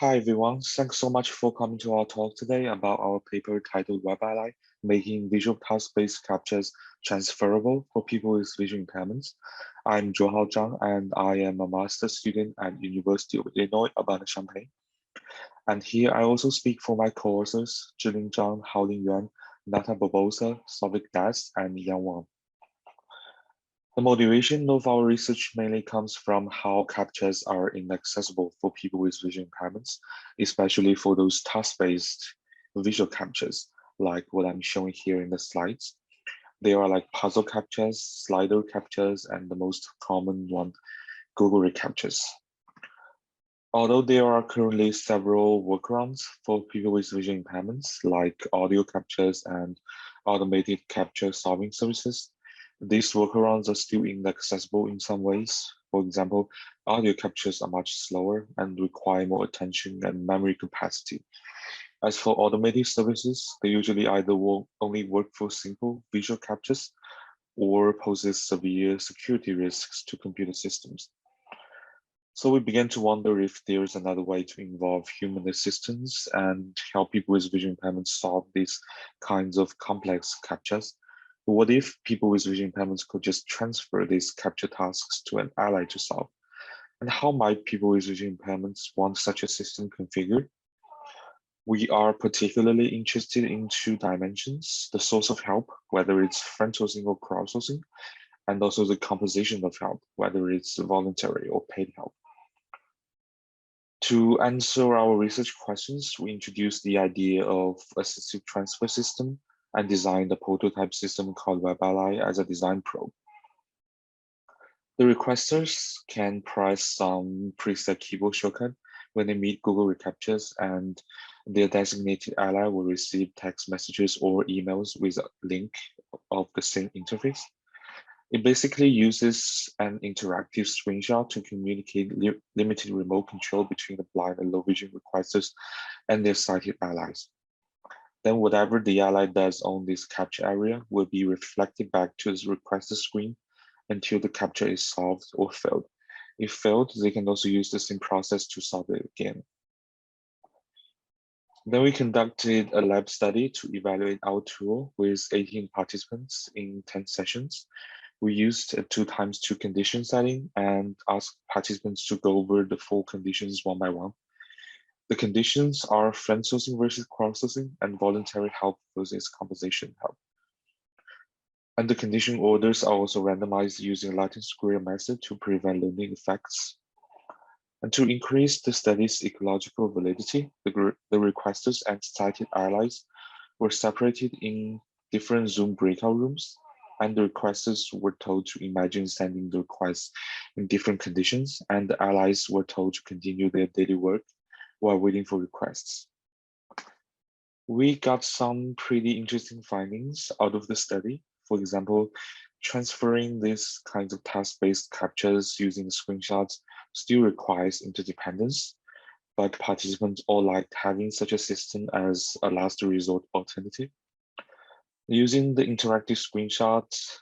Hi everyone, thanks so much for coming to our talk today about our paper titled WebAlly, Making Visual Task-Based CAPTCHAs Transferable for People with Vision Impairments. I'm Zhuohao Zhang, and I am a master's student at University of Illinois, Urbana-Champaign. And here I also speak for my co-authors, Zhilin, Zhang, Haolin, Yuan, Natã, Barbosa, Sauvik, and Wang. The motivation of our research mainly comes from how CAPTCHAs are inaccessible for people with vision impairments, especially for those task-based visual CAPTCHAs, like what I'm showing here in the slides. They are like puzzle CAPTCHAs, slider CAPTCHAs, and the most common one, Google CAPTCHAs. Although there are currently several workarounds for people with vision impairments, like audio CAPTCHAs and automated CAPTCHA solving services, these workarounds are still inaccessible in some ways. For example, audio CAPTCHAs are much slower and require more attention and memory capacity. As for automated services, they usually either only work for simple visual CAPTCHAs or poses severe security risks to computer systems. So we began to wonder if there is another way to involve human assistance and help people with vision impairments solve these kinds of complex CAPTCHAs. What if people with vision impairments could just transfer these CAPTCHA tasks to an ally to solve? And how might people with vision impairments want such a system configured? We are particularly interested in two dimensions: the source of help, whether it's friend-sourcing or crowdsourcing, and also the composition of help, whether it's voluntary or paid help. To answer our research questions, we introduced the idea of assistive transfer system and designed a prototype system called WebAlly as a design probe. The requesters can press some preset keyboard shortcut when they meet Google reCAPTCHAs, and their designated ally will receive text messages or emails with a link of the same interface. It basically uses an interactive screenshot to communicate limited remote control between the blind and low vision requesters and their sighted allies. Then whatever the ally does on this CAPTCHA area will be reflected back to the requester screen until the CAPTCHA is solved or failed. If failed, they can also use the same process to solve it again. Then we conducted a lab study to evaluate our tool with 18 participants in 10 sessions. We used a 2x2 condition setting and asked participants to go over the 4 conditions one by one. The conditions are friend sourcing versus crowdsourcing and voluntary help versus compensation help. And the condition orders are also randomized using Latin square method to prevent learning effects. And to increase the study's ecological validity, the requesters and cited allies were separated in different Zoom breakout rooms, and the requesters were told to imagine sending the requests in different conditions, and the allies were told to continue their daily work while waiting for requests. We got some pretty interesting findings out of the study. For example, transferring these kinds of task-based CAPTCHAs using screenshots still requires interdependence, but participants all liked having such a system as a last resort alternative. Using the interactive screenshots,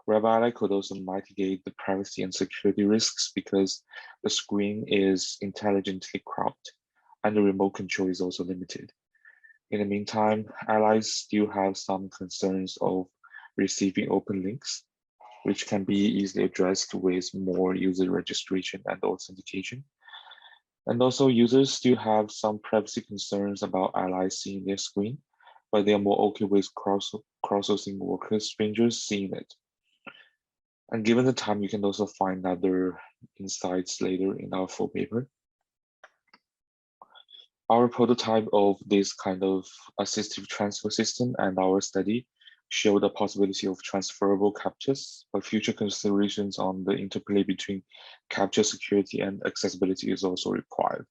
WebAlly could also mitigate the privacy and security risks because the screen is intelligently cropped and the remote control is also limited. In the meantime, allies still have some concerns of receiving open links, which can be easily addressed with more user registration and authentication. And also users still have some privacy concerns about allies seeing their screen, but they are more okay with crowdsourcing workers, strangers seeing it. And given the time, you can also find other insights later in our full paper. Our prototype of this kind of assistive transfer system and our study show the possibility of transferable CAPTCHAs, but future considerations on the interplay between CAPTCHA security and accessibility is also required.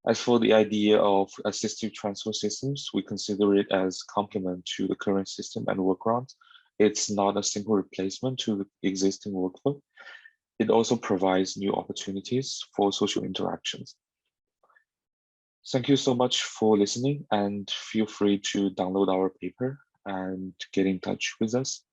As for the idea of assistive transfer systems, we consider it as complement to the current system and workarounds. It's not a simple replacement to the existing workflow. It also provides new opportunities for social interactions. Thank you so much for listening, and feel free to download our paper and get in touch with us.